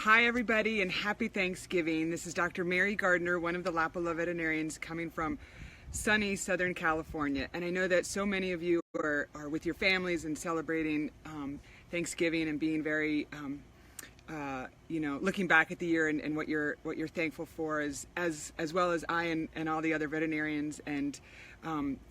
Hi everybody and happy Thanksgiving. This is Dr. Mary Gardner, one of the Lapala veterinarians coming from sunny Southern California. And I know that so many of you are with your families and celebrating Thanksgiving and being very, looking back at the year and what you're thankful for, as well as I and all the other veterinarians, and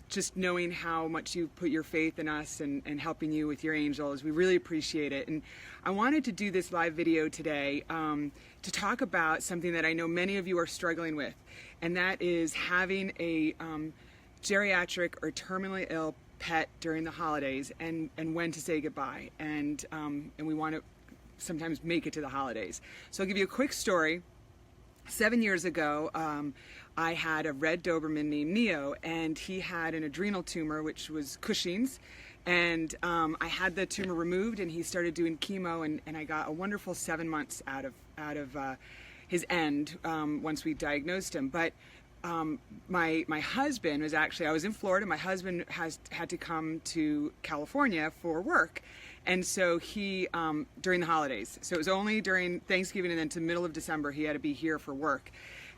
just knowing how much you put your faith in us and helping you with your angels. We really appreciate it. And I wanted to do this live video today to talk about something that I know many of you are struggling with, and that is having a geriatric or terminally ill pet during the holidays, and when to say goodbye. And we want to sometimes make it to the holidays. So I'll give you a quick story. 7 years ago, I had a red Doberman named Neo, and he had an adrenal tumor, which was Cushing's, and I had the tumor removed, and he started doing chemo, and I got a wonderful 7 months out of his end once we diagnosed him. But my husband was actually, I was in Florida. My husband had to come to California for work. And so he, during the holidays, so it was only during Thanksgiving and then to the middle of December, he had to be here for work.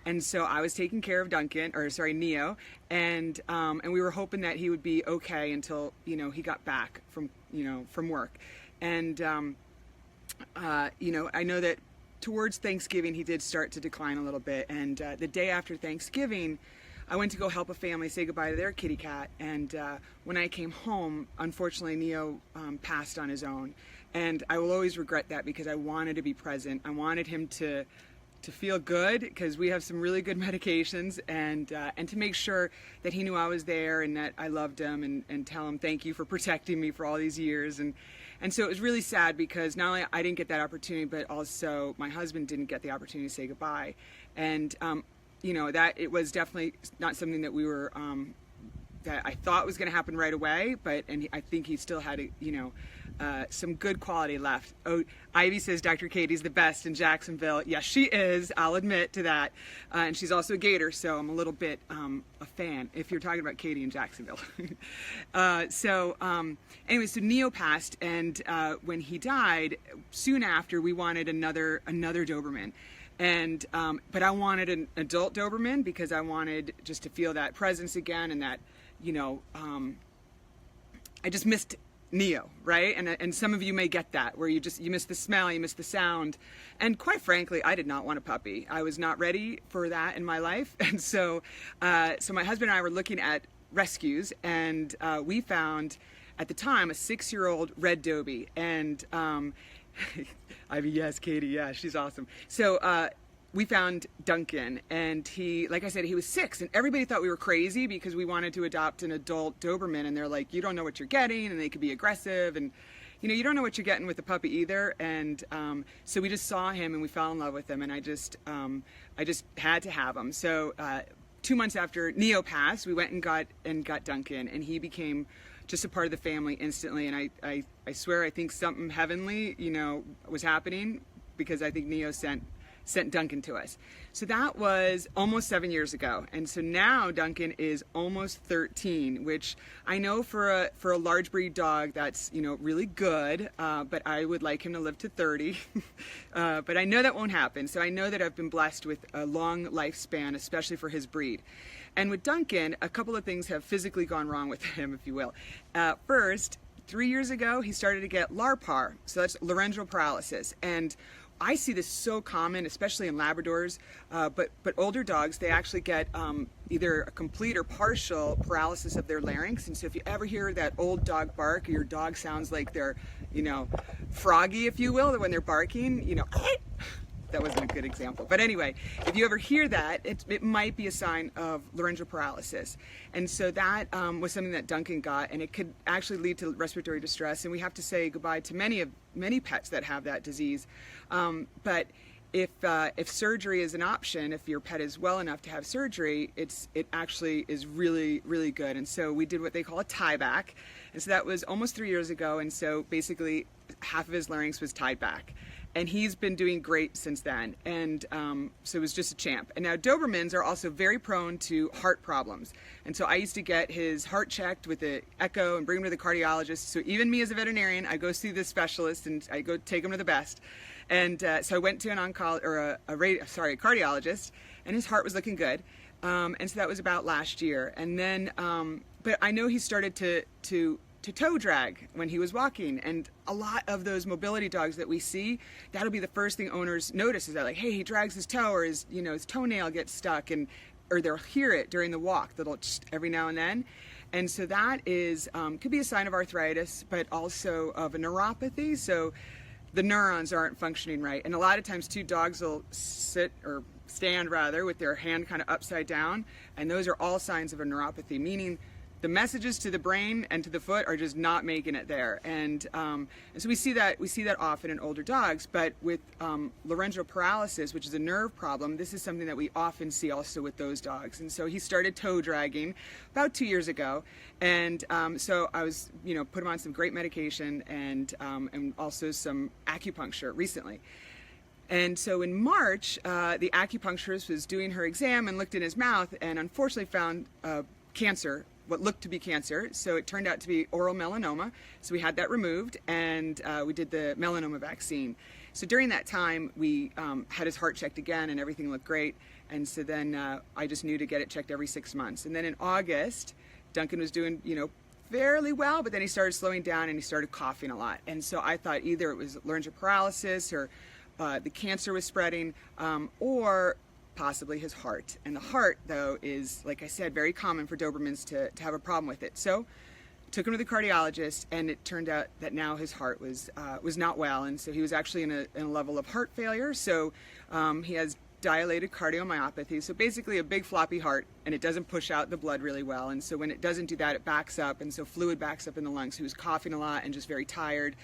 And so I was taking care of Neo, and we were hoping that he would be okay until, he got back from work. And, I know that towards Thanksgiving, he did start to decline a little bit. And the day after Thanksgiving, I went to go help a family say goodbye to their kitty cat, and when I came home, unfortunately, Neo passed on his own. And I will always regret that, because I wanted to be present. I wanted him to feel good, because we have some really good medications, and to make sure that he knew I was there and that I loved him, and tell him thank you for protecting me for all these years. And so it was really sad, because not only I didn't get that opportunity, but also my husband didn't get the opportunity to say goodbye. And that it was definitely not something that we were, that I thought was going to happen right away, and I think he still had, some good quality left. Oh, Ivy says Dr. Katie's the best in Jacksonville. Yes, she is. I'll admit to that. And she's also a Gator, so I'm a little bit a fan, if you're talking about Katie in Jacksonville. Anyway, so Neo passed, and when he died, soon after, we wanted another Doberman. And but I wanted an adult Doberman, because I wanted just to feel that presence again, and that, I just missed Neo, right? And some of you may get that, where you miss the smell, you miss the sound. And quite frankly, I did not want a puppy. I was not ready for that in my life. And so my husband and I were looking at rescues, and we found at the time a 6-year-old red Dobie. And Ivy, yes, Katie, yeah, she's awesome. So we found Duncan, and he, like I said, he was 6, and everybody thought we were crazy because we wanted to adopt an adult Doberman, and they're like, you don't know what you're getting, and they could be aggressive, and you don't know what you're getting with a puppy either. And so we just saw him and we fell in love with him, and I just had to have him. So 2 months after Neo passed, we went and got Duncan, and he became just a part of the family instantly. And I swear, I think something heavenly, was happening, because I think Neo sent Duncan to us. So that was almost 7 years ago. And so now Duncan is almost 13, which I know for a large breed dog, that's, really good, but I would like him to live to 30. But I know that won't happen. So I know that I've been blessed with a long lifespan, especially for his breed. And with Duncan, a couple of things have physically gone wrong with him, if you will. First, 3 years ago, he started to get LARPAR, so that's laryngeal paralysis. And I see this so common, especially in Labradors, but older dogs, they actually get either a complete or partial paralysis of their larynx. And so if you ever hear that old dog bark, or your dog sounds like they're, froggy, if you will, when they're barking, that wasn't a good example. But anyway, if you ever hear that, it might be a sign of laryngeal paralysis. And so that was something that Duncan got, and it could actually lead to respiratory distress. And we have to say goodbye to many pets that have that disease. But if surgery is an option, if your pet is well enough to have surgery, it actually is really, really good. And so we did what they call a tie back. And so that was almost 3 years ago. And so basically half of his larynx was tied back. And he's been doing great since then. And so it was just a champ. And now Dobermans are also very prone to heart problems. And so I used to get his heart checked with the echo and bring him to the cardiologist. So even me as a veterinarian, I go see this specialist and I go take him to the best. And so I went to an cardiologist, and his heart was looking good. And so that was about last year. And then, but I know he started to toe drag when he was walking, and a lot of those mobility dogs that we see, that'll be the first thing owners notice, is that like, hey, he drags his toe, or his toenail gets stuck, or they'll hear it during the walk, that'll every now and then. And so that is could be a sign of arthritis, but also of a neuropathy. So the neurons aren't functioning right, and a lot of times too, dogs will sit or stand rather with their hand kind of upside down, and those are all signs of a neuropathy, meaning the messages to the brain and to the foot are just not making it there. And so we see that often in older dogs. But with laryngeal paralysis, which is a nerve problem, this is something that we often see also with those dogs. And so he started toe dragging about 2 years ago, and so I was put him on some great medication and also some acupuncture recently. And so in March, the acupuncturist was doing her exam and looked in his mouth, and unfortunately found cancer, what looked to be cancer. So it turned out to be oral melanoma. So we had that removed, and we did the melanoma vaccine. So during that time, we had his heart checked again, and everything looked great. And so then I just knew to get it checked every 6 months. And then in August, Duncan was doing, fairly well, but then he started slowing down and he started coughing a lot. And so I thought either it was laryngeal paralysis, or the cancer was spreading, or possibly his heart. And the heart, though, is, like I said, very common for Dobermans to have a problem with it. So took him to the cardiologist, and it turned out that now his heart was not well, and so he was actually in a level of heart failure. So he has dilated cardiomyopathy, so basically a big floppy heart, and it doesn't push out the blood really well. And so when it doesn't do that, it backs up, and so fluid backs up in the lungs. He was coughing a lot and just very tired,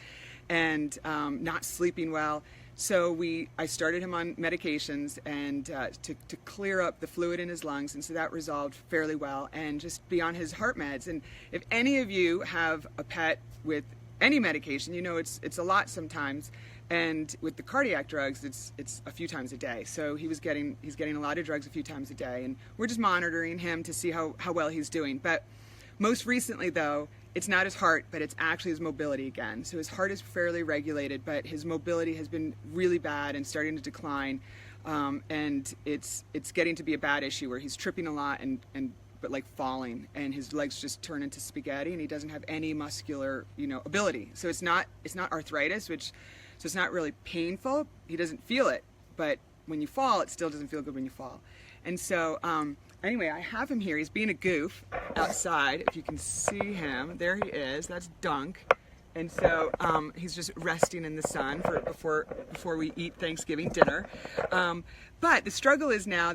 and not sleeping well. So I started him on medications and to clear up the fluid in his lungs, and so that resolved fairly well, and just be on his heart meds. And if any of you have a pet with any medication, it's a lot sometimes. And with the cardiac drugs, it's a few times a day. So he's getting a lot of drugs a few times a day, and we're just monitoring him to see how well he's doing. But most recently, though, it's not his heart, but it's actually his mobility again. So his heart is fairly regulated, but his mobility has been really bad and starting to decline. And it's getting to be a bad issue where he's tripping a lot but like falling, and his legs just turn into spaghetti, and he doesn't have any muscular, ability. So it's not arthritis, so it's not really painful. He doesn't feel it, but when you fall, it still doesn't feel good when you fall. And so, anyway, I have him here. He's being a goof outside. If you can see him, there he is. That's Dunk. And so he's just resting in the sun before we eat Thanksgiving dinner. But the struggle is now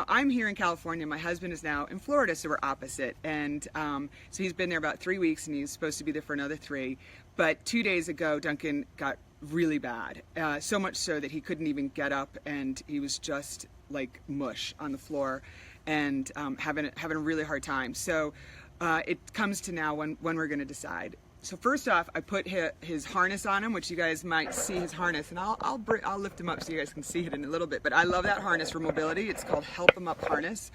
I'm here in California. My husband is now in Florida, so we're opposite. And so he's been there about 3 weeks, and he's supposed to be there for another 3. But 2 days ago, Duncan got really bad, so much so that he couldn't even get up, and he was just like mush on the floor, and having a really hard time. So it comes to now when we're going to decide. So first off, I put his harness on him, which you guys might see his harness, and I'll lift him up so you guys can see it in a little bit. But I love that harness for mobility. It's called Help Him Up Harness.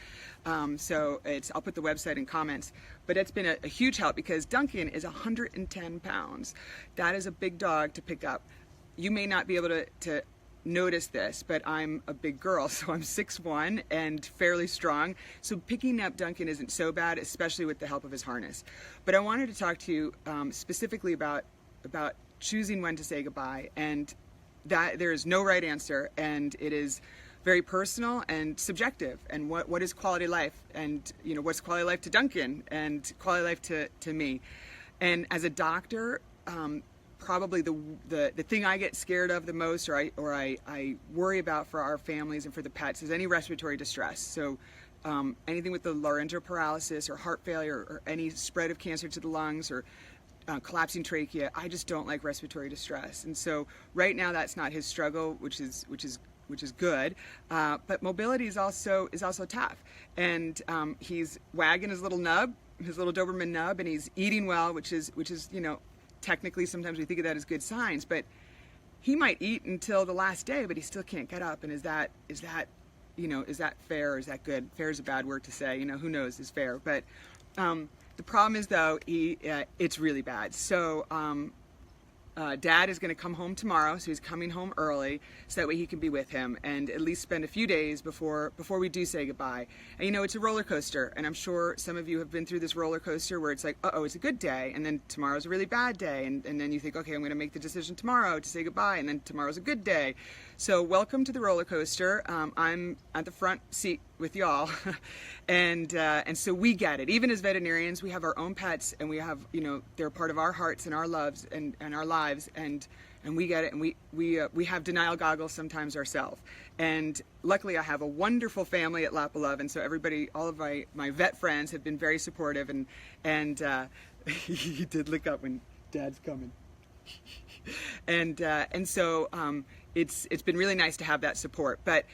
So I'll put the website in comments. But it's been a huge help, because Duncan is 110 pounds. That is a big dog to pick up. You may not be able to notice this, but I'm a big girl, so I'm 6'1" and fairly strong. So picking up Duncan isn't so bad, especially with the help of his harness. But I wanted to talk to you specifically about choosing when to say goodbye, and that there is no right answer, and it is very personal and subjective. And what is quality life, and what's quality life to Duncan, and quality life to me. And as a doctor, probably the thing I get scared of the most, or I worry about for our families and for the pets, is any respiratory distress. So anything with the laryngeal paralysis or heart failure, or any spread of cancer to the lungs, or collapsing trachea. I just don't like respiratory distress. And so right now that's not his struggle, which is good. But mobility is also tough. And he's wagging his little nub, his little Doberman nub, and he's eating well, which is technically, sometimes we think of that as good signs, but he might eat until the last day, but he still can't get up. And is that fair, or is that good? Fair is a bad word to say. Who knows is fair. But the problem is, though, it's really bad. So Dad is going to come home tomorrow, so he's coming home early, so that way he can be with him and at least spend a few days before we do say goodbye. And you know, it's a roller coaster, and I'm sure some of you have been through this roller coaster where it's like, uh-oh, it's a good day, and then tomorrow's a really bad day, and then you think, okay, I'm going to make the decision tomorrow to say goodbye, and then tomorrow's a good day. So welcome to the roller coaster. I'm at the front seat with y'all, and so we get it. Even as veterinarians, we have our own pets, and we have, you know, they're part of our hearts and our loves and our lives, and we get it, and we have denial goggles sometimes ourselves. And luckily, I have a wonderful family at Lap 11, so everybody, all of my vet friends have been very supportive, and you did look up when Dad's coming. And so it's been really nice to have that support. But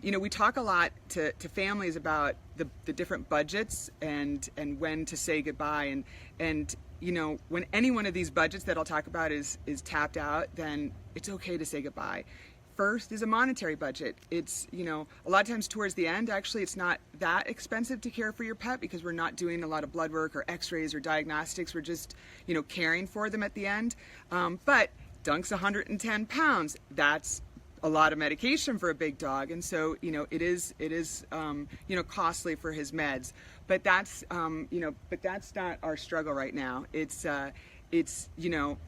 you know, we talk a lot to families about the different budgets and when to say goodbye, and you know, when any one of these budgets that I'll talk about is tapped out, then it's okay to say goodbye. First is a monetary budget. It's, you know, a lot of times towards the end, actually, it's not that expensive to care for your pet because we're not doing a lot of blood work or x-rays or diagnostics. We're just, you know, caring for them at the end. But Dunk's 110 pounds. That's a lot of medication for a big dog. And so, you know, it is you know, costly for his meds. But that's, you know, but that's not our struggle right now. It's you know,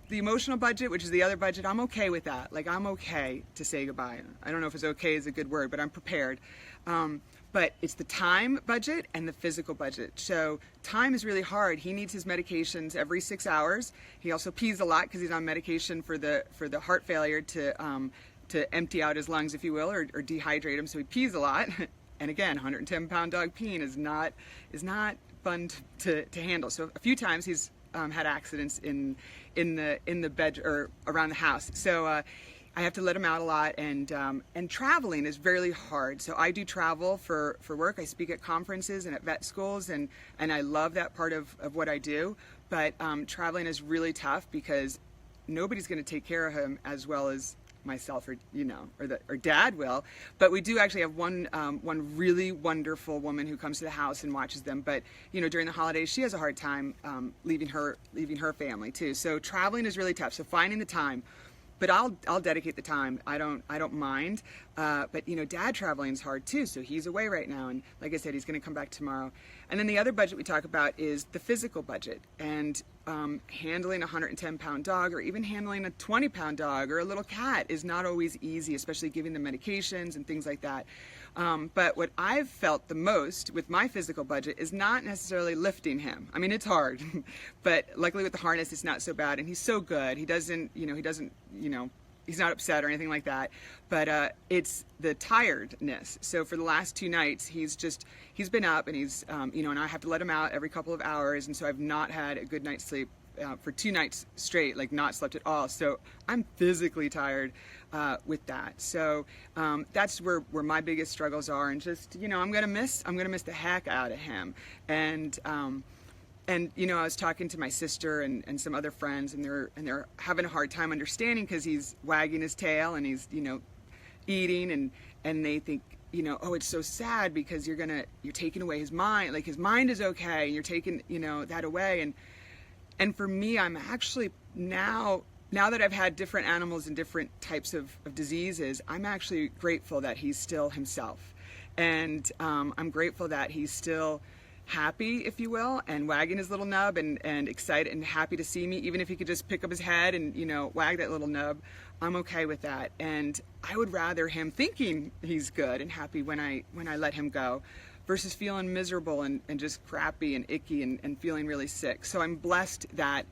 the emotional budget, which is the other budget, I'm okay with that. Like, I'm okay to say goodbye. I don't know if it's okay is a good word, but I'm prepared. But it's the time budget and the physical budget. So time is really hard. He needs his medications every 6 hours. He also pees a lot because he's on medication for the heart failure to empty out his lungs, if you will, or dehydrate him. So he pees a lot. And again, 110-pound dog peeing is not fun to handle. So a few times he's had accidents in the bed or around the house. So I have to let him out a lot, and traveling is very hard. So I do travel for work. I speak at conferences and at vet schools, and I love that part of what I do. But traveling is really tough because nobody's going to take care of him as well as myself, or you know, or Dad will. But we do actually have one really wonderful woman who comes to the house and watches them. But you know, during the holidays, she has a hard time leaving her family too. So traveling is really tough. So finding the time. But I'll dedicate the time. I don't mind. But you know, Dad traveling is hard too. So he's away right now, and like I said, he's going to come back tomorrow. And then the other budget we talk about is the physical budget, and handling a 110-pound dog, or even handling a 20-pound dog or a little cat is not always easy, especially giving them medications and things like that. But what I've felt the most with my physical budget is not necessarily lifting him. I mean, it's hard, but luckily with the harness, it's not so bad, and he's so good. He doesn't, he's not upset or anything like that. But it's the tiredness. So for the last 2 nights, he's been up, and he's, and I have to let him out every couple of hours, and so I've not had a good night's sleep for 2 nights straight, like not slept at all. So I'm physically tired with that. So that's where my biggest struggles are, and just, I'm gonna miss the heck out of him. And I was talking to my sister and some other friends, and they're having a hard time understanding because he's wagging his tail and he's eating, and they think, oh, it's so sad because you're taking away his mind. Like, his mind is okay, and you're taking that away. And for me, I'm actually now that I've had different animals and different types of diseases, I'm actually grateful that he's still himself. And I'm grateful that he's still happy, if you will, and wagging his little nub and excited and happy to see me. Even if he could just pick up his head and, wag that little nub, I'm okay with that. And I would rather him thinking he's good and happy when I let him go, versus feeling miserable and just crappy and icky and feeling really sick. So I'm blessed that,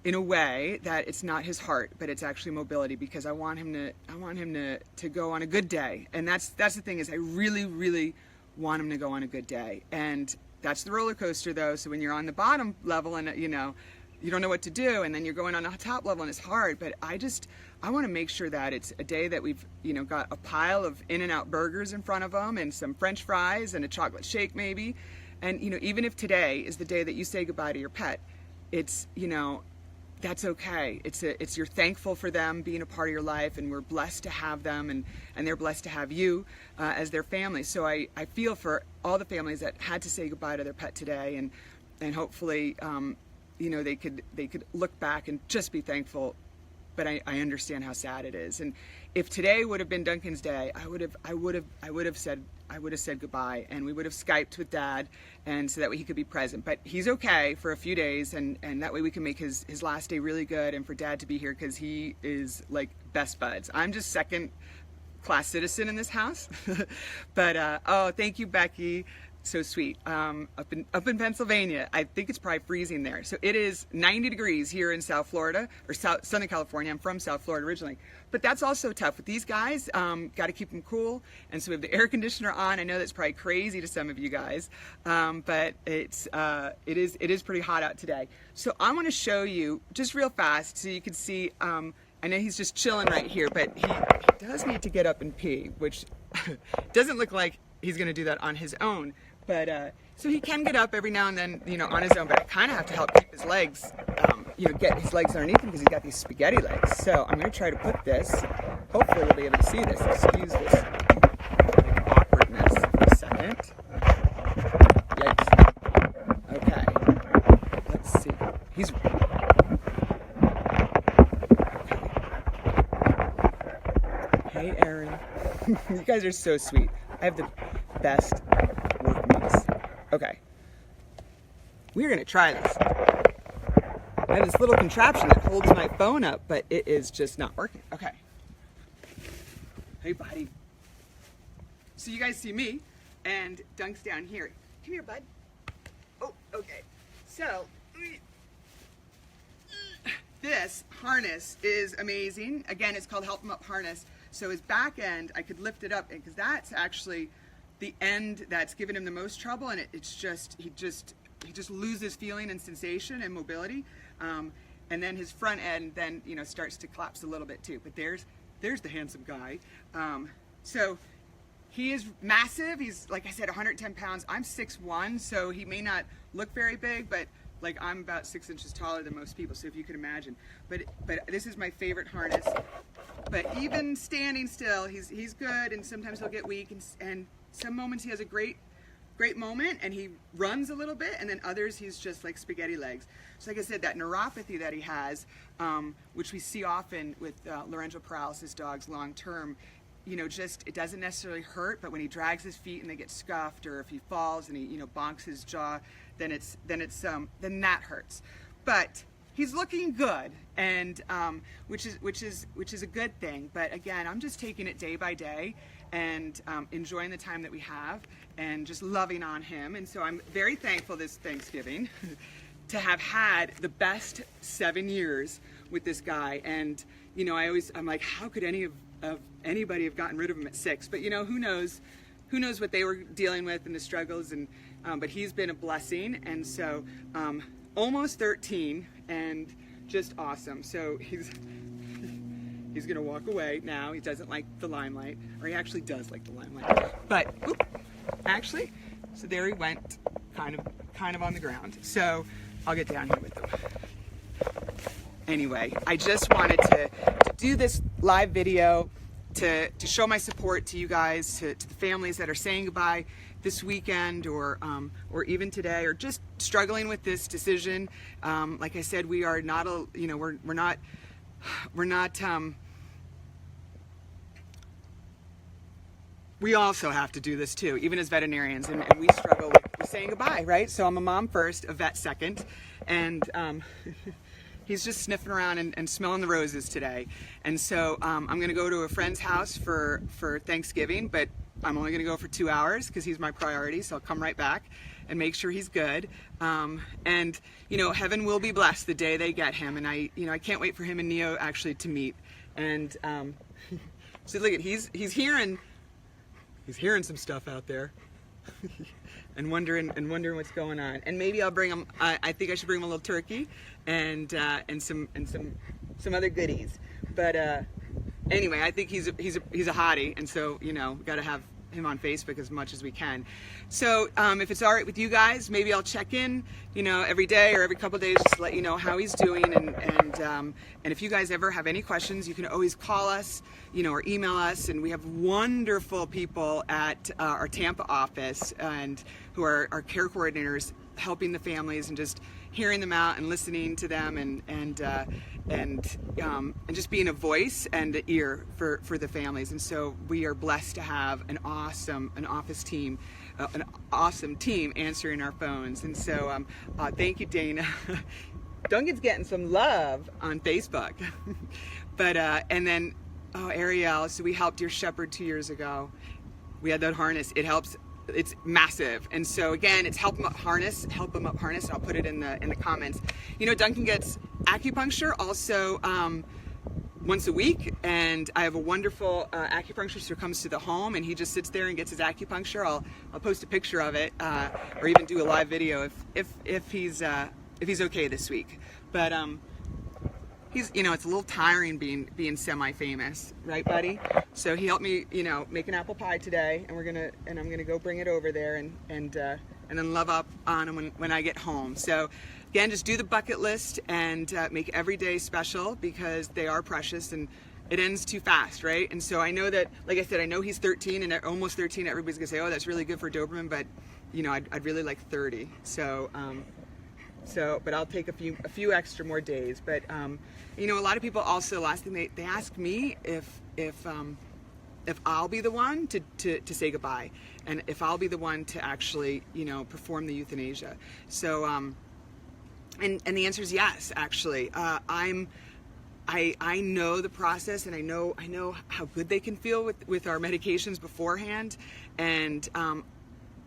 in a way, that it's not his heart, but it's actually mobility, because I want him to go on a good day. And that's the thing, is I really, really want him to go on a good day. And that's the roller coaster, though. So when you're on the bottom level and you don't know what to do, and then you're going on the top level and it's hard. But I want to make sure that it's a day that we've got a pile of In-N-Out burgers in front of them, and some French fries and a chocolate shake maybe. And even if today is the day that you say goodbye to your pet, it's that's okay. It's you're thankful for them being a part of your life, and we're blessed to have them, and they're blessed to have you as their family. So I feel for all the families that had to say goodbye to their pet today, and hopefully you know, they could look back and just be thankful. But I understand how sad it is. And if today would have been Duncan's day, I would have said goodbye, and we would have Skyped with Dad, and so that way he could be present. But he's okay for a few days, and that way we can make his last day really good, and for Dad to be here, because he is like best buds. I'm just second class citizen in this house. But oh, thank you, Becky. So sweet. Up in Pennsylvania, I think it's probably freezing there. So it is 90 degrees here in South Florida, or Southern California. I'm from South Florida originally. But that's also tough with these guys. Got to keep them cool. And so we have the air conditioner on. I know that's probably crazy to some of you guys, but it is pretty hot out today. So I want to show you just real fast so you can see. I know he's just chilling right here, but he does need to get up and pee, which doesn't look like he's going to do that on his own. But so he can get up every now and then, you know, on his own. But I kind of have to help keep his legs, you know, get his legs underneath him because he's got these spaghetti legs. So I'm going to try to put this. Hopefully, we'll be able to see this. Excuse this awkwardness for a second. Yikes. Okay. Let's see. He's. Hey, Aaron. You guys are so sweet. I have the best workmates. Okay. We're going to try this. I have this little contraption that holds my phone up, but it is just not working. Okay. Hey, buddy. So you guys see me, and Dunk's down here. Come here, bud. Oh, okay. So, this harness is amazing. Again, it's called Help 'em Up Harness. So his back end, I could lift it up, because that's actually the end that's given him the most trouble, and he just loses feeling and sensation and mobility, and then his front end then, you know, starts to collapse a little bit too. But there's the handsome guy. So he is massive. He's, like I said, 110 pounds. I'm 6'1", so he may not look very big, but like I'm about 6 inches taller than most people, so if you can imagine. But this is my favorite harness. But even standing still, he's good, and sometimes he'll get weak, and some moments he has a great moment and he runs a little bit, and then others he's just like spaghetti legs. So like I said, that neuropathy that he has, which we see often with laryngeal paralysis dogs long term, you know, just it doesn't necessarily hurt, but when he drags his feet and they get scuffed, or if he falls and he, you know, bonks his jaw, then that hurts. But he's looking good, and which is a good thing. But again, I'm just taking it day by day, and enjoying the time that we have, and just loving on him. And so I'm very thankful this Thanksgiving to have had the best 7 years with this guy. And you know, I'm like, how could anybody have gotten rid of him at 6? But you know, who knows what they were dealing with and the struggles. And but he's been a blessing. And so almost 13, and just awesome. So he's gonna walk away now. He doesn't like the limelight, or he actually does like the limelight. But actually, so there he went, kind of on the ground. So I'll get down here with him. Anyway, I just wanted to do this live video to show my support to you guys, to the families that are saying goodbye this weekend, or even today, or just struggling with this decision. Like I said, we are not we're not we also have to do this too, even as veterinarians, and we struggle with saying goodbye, right? So I'm a mom first, a vet second, and he's just sniffing around and smelling the roses today. And so I'm going to go to a friend's house for Thanksgiving, but I'm only going to go for 2 hours because he's my priority, so I'll come right back and make sure he's good. And you know, heaven will be blessed the day they get him, and I can't wait for him and Neo actually to meet. And so look at, he's hearing some stuff out there. and wondering what's going on. And maybe I'll bring him. I think I should bring him a little turkey and some other goodies. But anyway, I think he's a hottie, and so you know, got to have him on Facebook as much as we can. So if it's all right with you guys, maybe I'll check in, you know, every day or every couple of days, just to let you know how he's doing. And if you guys ever have any questions, you can always call us, you know, or email us. And we have wonderful people at our Tampa office, and who are our care coordinators, helping the families and just hearing them out and listening to them and just being a voice and an ear for the families. And so we are blessed to have an awesome team answering our phones. And so thank you, Dana. Duncan's getting some love on Facebook. But and then Ariel, so we helped your shepherd 2 years ago. We had that harness. It helps. It's massive. And so again, it's help 'em up harness, and I'll put it in the comments. You know, Duncan gets acupuncture also once a week, and I have a wonderful acupuncturist who comes to the home, and he just sits there and gets his acupuncture. I'll post a picture of it, or even do a live video if he's okay this week. But he's, you know, it's a little tiring being semi-famous, right, buddy? So he helped me, you know, make an apple pie today, and I'm gonna go bring it over there and then love up on him when I get home. So again, just do the bucket list and make every day special, because they are precious and it ends too fast, right? And so I know that, like I said, I know he's 13 and almost 13. Everybody's gonna say, oh, that's really good for Doberman, but you know, I'd really like 30. So. But I'll take a few extra more days. But you know, a lot of people also, last thing they ask me if I'll be the one to say goodbye, and if I'll be the one to actually, you know, perform the euthanasia. So and the answer is yes. Actually, I know the process, and I know how good they can feel with our medications beforehand, and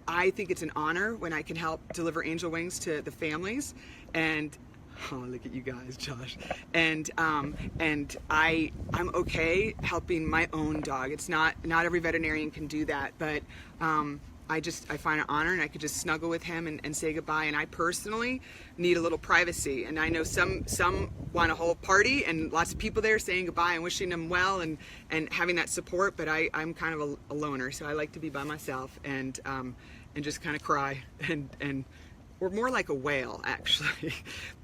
I think it's an honor when I can help deliver angel wings to the families. And oh, look at you guys, Josh. And I'm okay helping my own dog. It's not every veterinarian can do that, but I find an honor, and I could just snuggle with him and say goodbye. And I personally need a little privacy. And I know some want a whole party and lots of people there saying goodbye and wishing them well and having that support. But I'm kind of a loner, so I like to be by myself and just kind of cry and we're more like a whale, actually.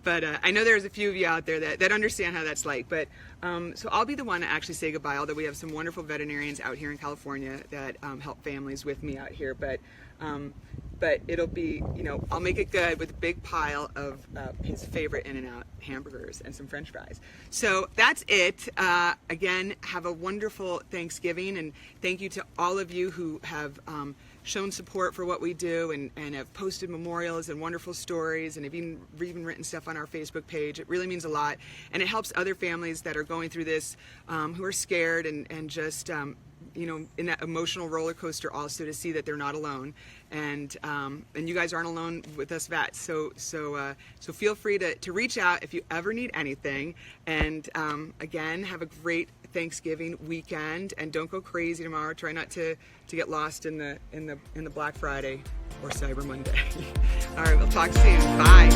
But I know there's a few of you out there that understand how that's like. But so I'll be the one to actually say goodbye, although we have some wonderful veterinarians out here in California that help families with me out here. But it'll be, you know, I'll make it good with a big pile of his favorite In-N-Out hamburgers and some French fries. So that's it. Again, have a wonderful Thanksgiving, and thank you to all of you who have shown support for what we do and have posted memorials and wonderful stories, and have even written stuff on our Facebook page. It really means a lot, and it helps other families that are going through this, who are scared and just you know, in that emotional roller coaster also, to see that they're not alone, and you guys aren't alone with us vets. So feel free to reach out if you ever need anything. And again, have a great Thanksgiving weekend, and don't go crazy tomorrow. Try not to get lost in the Black Friday or Cyber Monday. All right, we'll talk soon. Bye.